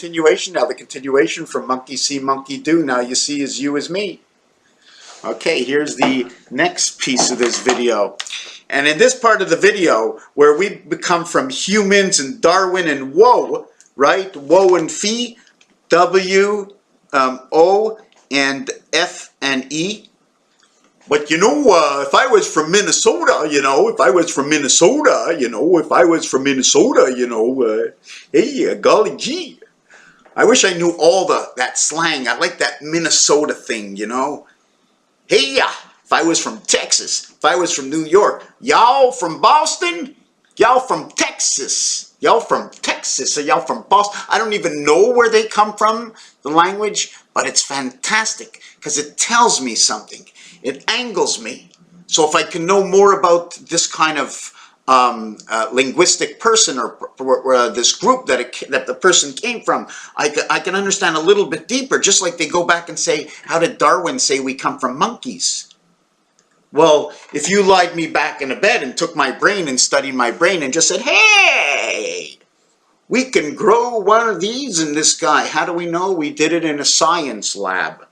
continuation now. The continuation from monkey see, monkey do. Now you see is you is me. Okay, here's the next piece of this video. And in this part of the video, where we become from humans and Darwin and woe, right? Woe and fee, W, O, and F and E. But you know, if I was from Minnesota, hey, golly gee. I wish I knew all that slang. I like that Minnesota thing, you know. Hey, if I was from Texas, if I was from New York, y'all from Boston, y'all from Texas, y'all from Texas, or y'all from Boston. I don't even know where they come from, the language, but it's fantastic because it tells me something. It angles me. So if I can know more about this kind of linguistic person or this group that the person came from, I can understand a little bit deeper, just like they go back and say, how did Darwin say we come from monkeys? Well, if you lied me back in a bed and took my brain and studied my brain and just said, hey, we can grow one of these in this guy. How do we know? We did it in a science lab.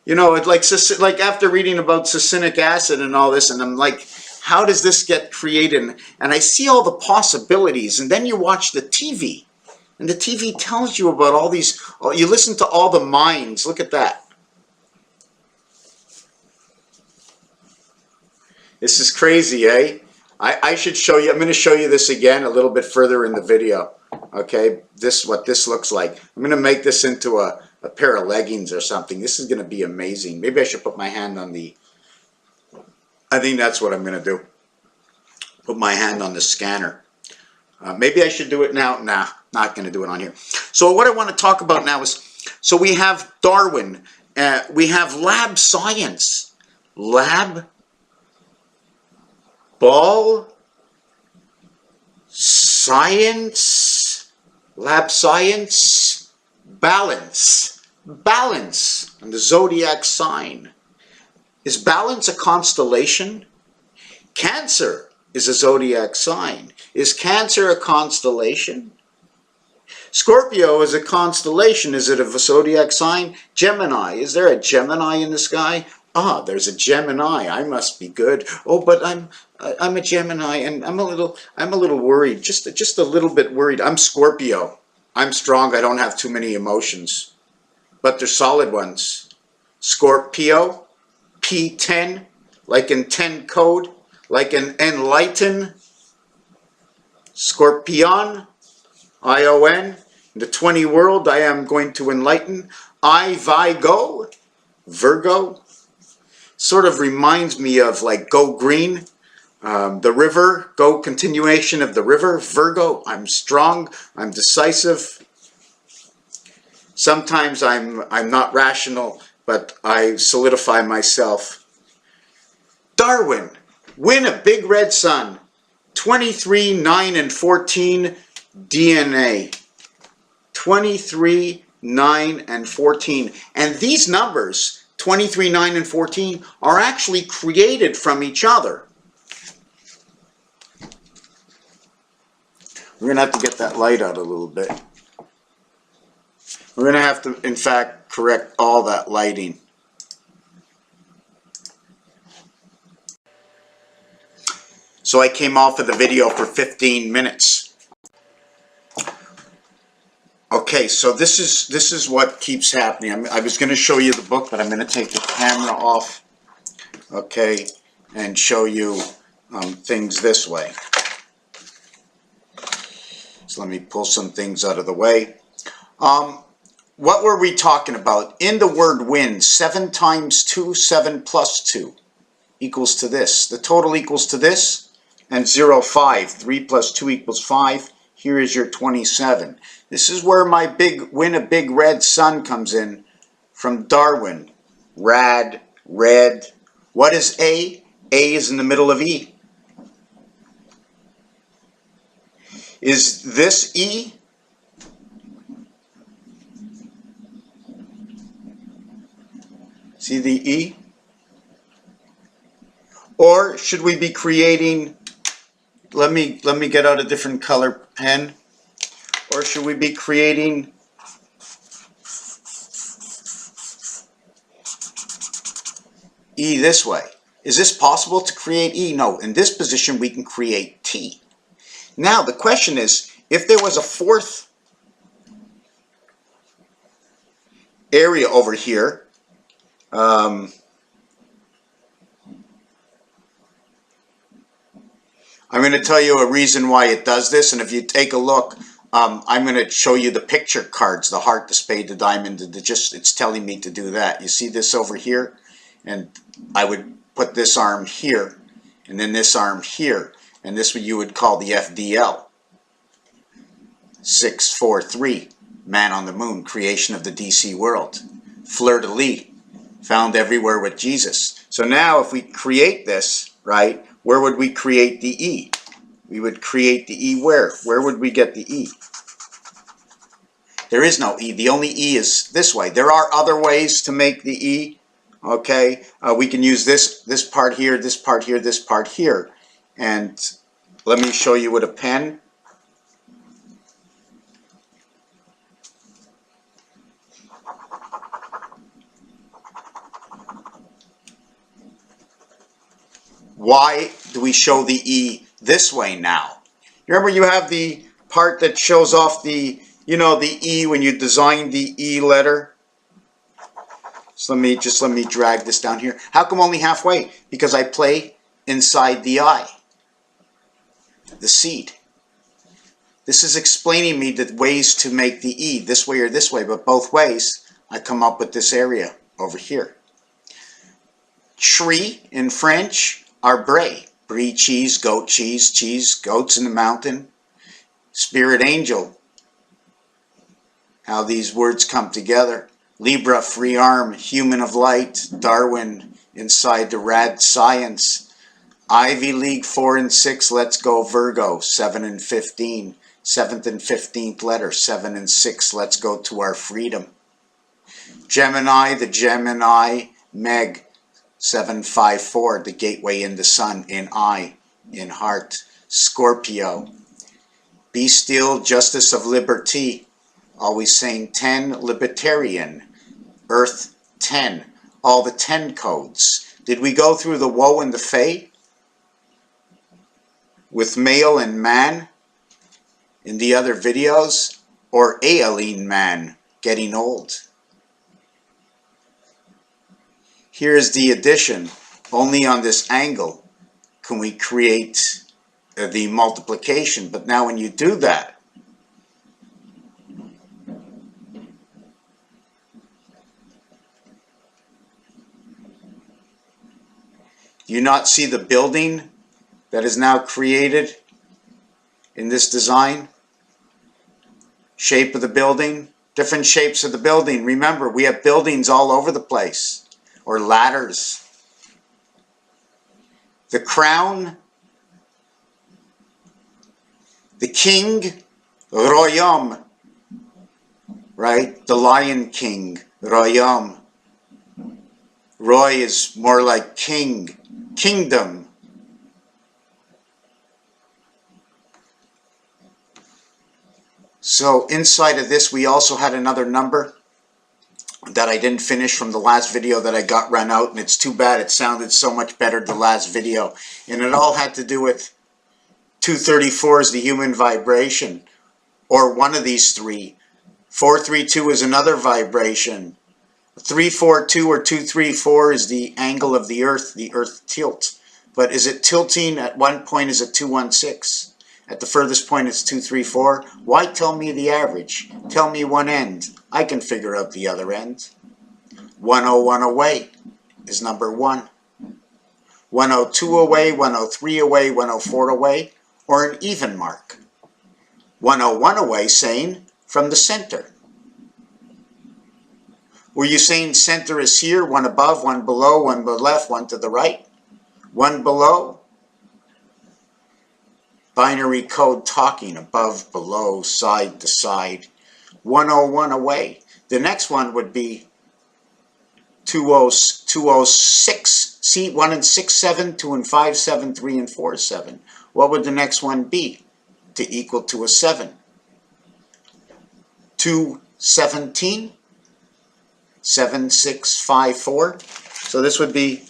You know, it's like after reading about succinic acid and all this, and I'm like, how does this get created? And I see all the possibilities, and then you watch the TV, and the TV tells you about all these, you listen to all the minds. Look at that. This is crazy, eh? I should show you, I'm going to show you this again a little bit further in the video. Okay, what this looks like. I'm going to make this into a pair of leggings or something. This is going to be amazing. Maybe I should put my hand on the, I think that's what I'm going to do. Put my hand on the scanner. Maybe I should do it now. Nah, not going to do it on here. So what I want to talk about now is, so we have Darwin. We have lab science. Lab ball science. Lab science. Balance. Balance. And the zodiac sign. Is balance a constellation? Cancer is a zodiac sign. Is Cancer a constellation? Scorpio is a constellation. Is it a zodiac sign? Gemini. Is there a Gemini in the sky? Ah, there's a Gemini. I must be good. Oh, but I'm a Gemini, and I'm a little worried. Just a little bit worried. I'm Scorpio. I'm strong. I don't have too many emotions, but they're solid ones. Scorpio. P10, like in 10 code, like in enlighten, Scorpion, I-O-N, in the 20 world, I am going to enlighten, Virgo, sort of reminds me of like go green, the river, go continuation of the river, Virgo, I'm strong, I'm decisive, sometimes I'm not rational, but I solidify myself. Darwin, win a big red sun. 23, 9, and 14 DNA. 23, 9, and 14. And these numbers, 23, 9, and 14, are actually created from each other. We're going to have to get that light out a little bit. We're going to have to, in fact, correct all that lighting. So I came off of the video for 15 minutes. Okay, so this is what keeps happening. I was going to show you the book, but I'm going to take the camera off, okay, and show you things this way. So let me pull some things out of the way. What were we talking about? In the word win, 7 times 2, 7 plus 2 equals to this. The total equals to this, and 0, 5. 3 plus 2 equals 5. Here is your 27. This is where my win a big red sun comes in from Darwin. Rad, red. What is A? A is in the middle of E. Is this E? See the E? Or should we be creating, let me get out a different color pen. Or should we be creating E this way. Is this possible to create E? No. In this position, we can create T. Now, the question is, if there was a fourth area over here, I'm going to tell you a reason why it does this, and if you take a look, I'm going to show you the picture cards, the heart, the spade, the diamond, it's telling me to do that. You see this over here? And I would put this arm here, and then this arm here, and this what you would call the FDL. 643, man on the moon, creation of the DC world. Fleur-de-lis, found everywhere with Jesus. So now if we create this, right, where would we create the E? We would create the E where? Where would we get the E? There is no E. The only E is this way. There are other ways to make the E. Okay, we can use this part here, this part here, this part here. And let me show you with a pen. Why do we show the E this way now? Remember, you have the part that shows off the, the E when you design the E letter. So let me drag this down here. How come only halfway? Because I play inside the I, the seed. This is explaining me the ways to make the E, this way or this way, but both ways I come up with this area over here. Tree in French, arbre, brie, cheese, goats in the mountain. Spirit angel, how these words come together. Libra, free arm, human of light. Darwin, inside the rad science. Ivy League, 4 and 6, let's go Virgo, 7 and 15. 7th and 15th letter, 7 and 6, let's go to our freedom. Gemini, the Gemini, Meg, 754, the gateway in the sun, in eye, in heart. Scorpio, be still, justice of liberty, always saying 10, libertarian. Earth, 10, all the 10 codes. Did we go through the woe and the fae? With male and man in the other videos? Or ailing man, getting old? Here's the addition. Only on this angle can we create the multiplication. But now when you do that, do you not see the building that is now created in this design? Shape of the building, different shapes of the building. Remember, we have buildings all over the place, or ladders. The crown, the king, royaume, right? The Lion King, royaume. Roy is more like king, kingdom. So inside of this, we also had another number that I didn't finish from the last video that I got run out, and it's too bad. It sounded so much better the last video. And it all had to do with 234 is the human vibration, or one of these three. 432 is another vibration. 342 or 234 is the angle of the earth tilt. But is it tilting at one point? Is it 216? At the furthest point it's 234. Why tell me the average? Tell me one end. I can figure out the other end. 101 away is number 1. 102 away, 103 away, 104 away, or an even mark. 101 away saying from the center. Were you saying center is here, one above, one below, one to the left, one to the right? One below. Binary code talking above, below, side to side. 101 away. The next one would be 206. See, 1 and 6, 7, 2 and 5, 7, 3 and 4, 7. What would the next one be to equal to a 7? 217, 7, 6, 5, 4. So this would be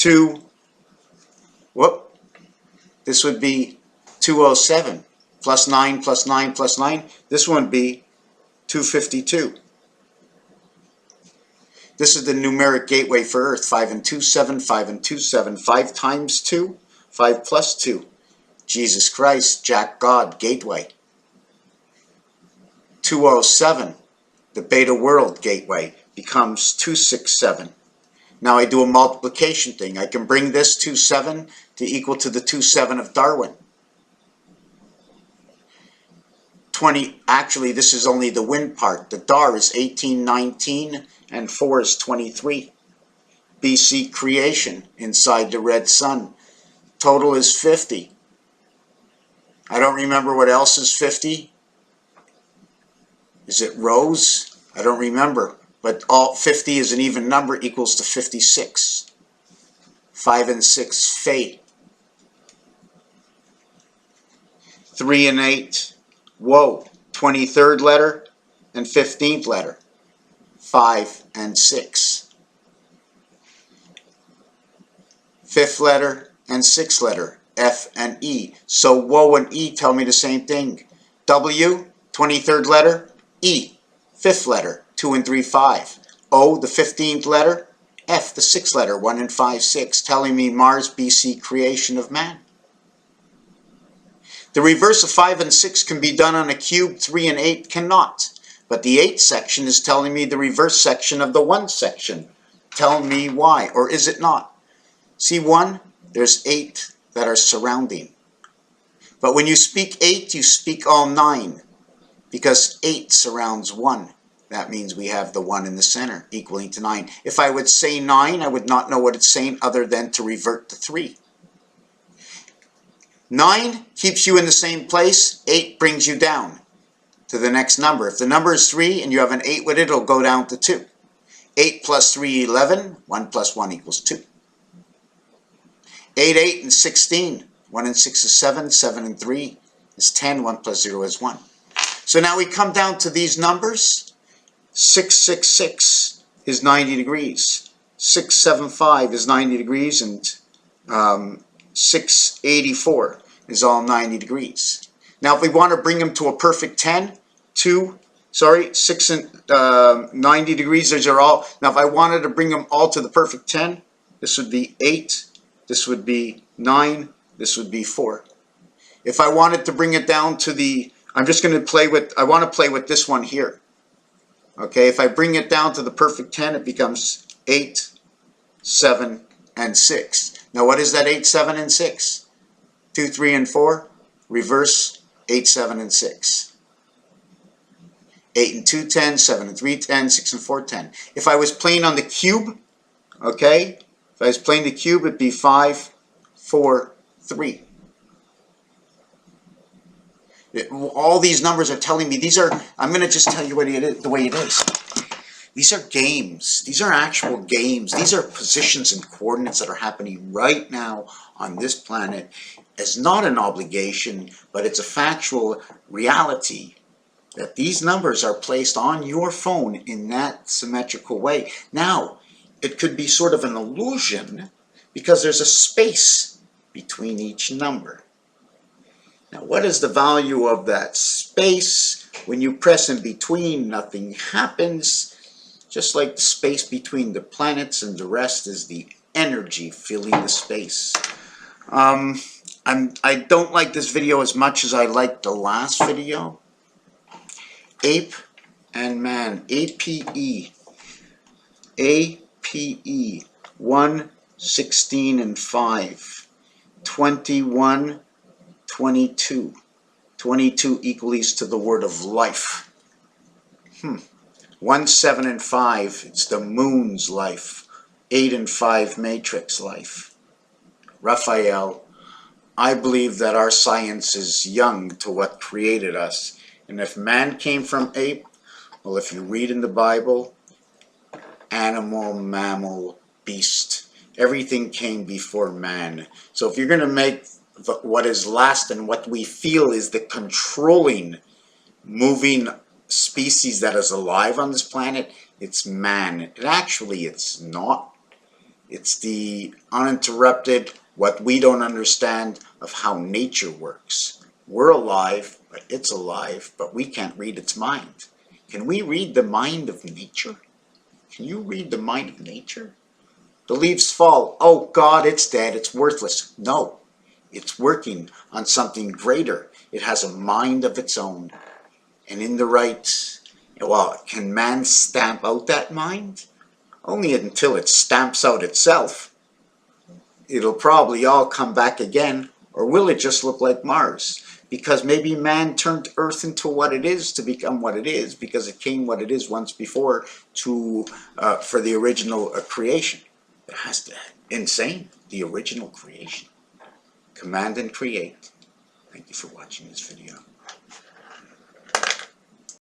2, whoop, this would be 207. Plus 9, plus 9, plus 9. This one would be 252. This is the numeric gateway for Earth. 5 and 2, 7, 5 and 2, 7. 5 times 2, 5 plus 2. Jesus Christ, Jack God, gateway. 207, the beta world gateway, becomes 267. Now I do a multiplication thing. I can bring this 27 to equal to the 27 of Darwin. 20, actually this is only the wind part. The Dar is 1819 and 4 is 23. BC creation inside the red sun. Total is 50. I don't remember what else is 50. Is it rose? I don't remember. But all 50 is an even number, equals to 56. 5 and 6, fate. 3 and 8, woe. 23rd letter and 15th letter. 5 and 6. 5th letter and 6th letter. F and E. So woe and E tell me the same thing. W, 23rd letter. E, 5th letter. 2 and 3, 5. O, the 15th letter. F, the 6th letter. 1 and 5, 6. Telling me Mars, BC creation of man. The reverse of 5 and 6 can be done on a cube. 3 and 8 cannot. But the 8 section is telling me the reverse section of the 1 section. Tell me why, or is it not? See 1? There's 8 that are surrounding. But when you speak 8, you speak all 9. Because 8 surrounds 1. That means we have the 1 in the center, equaling to 9. If I would say 9, I would not know what it's saying other than to revert to 3. 9 keeps you in the same place. 8 brings you down to the next number. If the number is 3 and you have an 8 with it, it'll go down to 2. 8 plus 3, 11. 1 plus 1 equals 2. 8, 8 and 16. 1 and 6 is 7. 7 and 3 is 10. 1 plus 0 is 1. So now we come down to these numbers. 666 is 90 degrees. 675 is 90 degrees. And 684 is all 90 degrees. Now if we want to bring them to a perfect 10, 6 and 90 degrees, those are all. Now if I wanted to bring them all to the perfect 10, this would be 8, this would be 9, this would be 4. If I wanted to bring it down to the, I'm just going to play with, I want to play with this one here. Okay, if I bring it down to the perfect 10, it becomes 8, 7, and 6. Now what is that 8, 7, and 6? 2, 3, and 4. Reverse 8, 7, and 6. 8 and 2, 10. 7 and 3, 10. 6 and 4, 10. If I was playing on the cube, okay, if I was playing the cube, it'd be 5, 4, 3. All these numbers are telling me, these are, I'm going to just tell you what it is, the way it is. These are games. These are actual games. These are positions and coordinates that are happening right now on this planet. It's not an obligation, but it's a factual reality that these numbers are placed on your phone in that symmetrical way. Now, it could be sort of an illusion because there's a space between each number. Now, what is the value of that space? When you press in between, nothing happens. Just like the space between the planets, and the rest is the energy filling the space. I don't like this video as much as I liked the last video. Ape and man, APE. APE, 1, 16, and 5. 21, 22. 22 equals to the word of life. 1, 7, and 5, it's the moon's life. 8 and 5, matrix life. Raphael, I believe that our science is young to what created us. And if man came from ape, well, if you read in the Bible, animal, mammal, beast, everything came before man. So if you're going to make what is last and what we feel is the controlling, moving species that is alive on this planet, it's man. It's not. It's the uninterrupted, what we don't understand of how nature works. We're alive, but it's alive, but we can't read its mind. Can we read the mind of nature? Can you read the mind of nature? The leaves fall. Oh God, it's dead. It's worthless. No, it's working on something greater. It has a mind of its own. And in the right, well, can man stamp out that mind? Only until it stamps out itself. It'll probably all come back again, or will it just look like Mars? Because maybe man turned Earth into what it is to become what it is, because it came what it is once before for the original creation. It has to, insane, the original creation. Command and create. Thank you for watching this video.